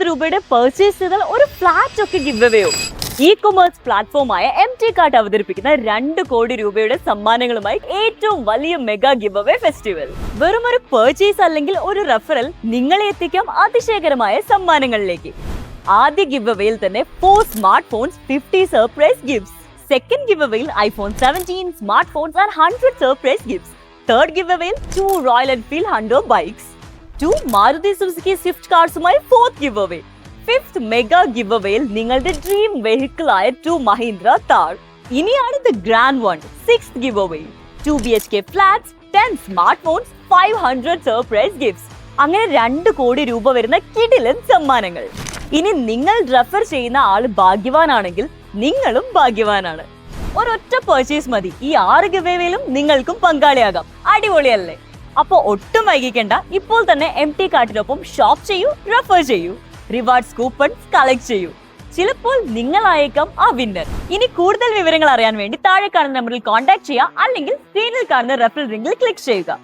രൂപയുടെ പർച്ചേസ് ചെയ്താൽ ഒരു ഫ്ലാറ്റ് ഒക്കെ ഗിവ് അവേയോ? ഇ-കൊമേഴ്സ് പ്ലാറ്റ്ഫോമായ MT കാർട്ട് അവതരിപ്പിക്കുന്ന 2 കോടി രൂപയുടെ സമ്മാനങ്ങളുമായി ഏറ്റവും വലിയ മെഗാ ഗിവ് അവേ ഫെസ്റ്റിവൽ. വെറും ഒരു പർച്ചേസ് അല്ലെങ്കിൽ ഒരു റെഫറൽ നിങ്ങളെ എത്തിക്കാം അതിശയകരമായ സമ്മാനങ്ങളിലേക്ക്. ആദ്യ ഗിവ് അവേയിൽ തന്നെ 4 smart phones, 50 surprise gifts. Second give അവേയിൽ iPhone 17 smart phones and 100 surprise gifts. Third give അവേയിൽ 2 Royal Enfield Hunter bikes, 2 Maruti Suzuki Swift കാർസുമായി fourth give away. Fifth mega give അവേയിൽ നിങ്ങളുടെ ഡ്രീം വെഹിക്കിൾ ആയ 2 മഹീന്ദ്ര താർ. ഇനിയാണ് the grand one, sixth give away. 2 BHK flats, 10 smart phones, 500 surprise gifts. അങ്ങനെ 2 കോടി രൂപ വരുന്ന കിടിലൻ സമ്മാനങ്ങൾ. ഇനി നിങ്ങൾ റെഫർ ചെയ്യുന്ന ആൾ ഭാഗ്യവാനാണെങ്കിൽ നിങ്ങളും ഭാഗ്യവാനാണ്. ഒരൊറ്റ പർച്ചേസ് മതി, ഈ 6 ഗിവ് അവേയിലും നിങ്ങൾക്കും പങ്കാളിയാകാം. അടിപൊളിയല്ലേ? അപ്പോൾ ഒട്ടും വൈകിക്കേണ്ട, ഇപ്പോൾ തന്നെ MT കാർട്ടിനൊപ്പം ഷോപ്പ് ചെയ്യൂ, റെഫർ ചെയ്യൂ, റിവാർഡ്സ് കൂപ്പൺസ് കളക്ട് ചെയ്യൂ. ചിലപ്പോൾ നിങ്ങളായേക്കാം ആ വിന്നർ. ഇനി കൂടുതൽ വിവരങ്ങൾ അറിയാൻ വേണ്ടി താഴെ കാണുന്ന നമ്പറിൽ കോൺടാക്ട് ചെയ്യുക, അല്ലെങ്കിൽ സ്ക്രീനിൽ കാണുന്ന റെഫറൽ ലിങ്കിൽ ക്ലിക്ക് ചെയ്യുക.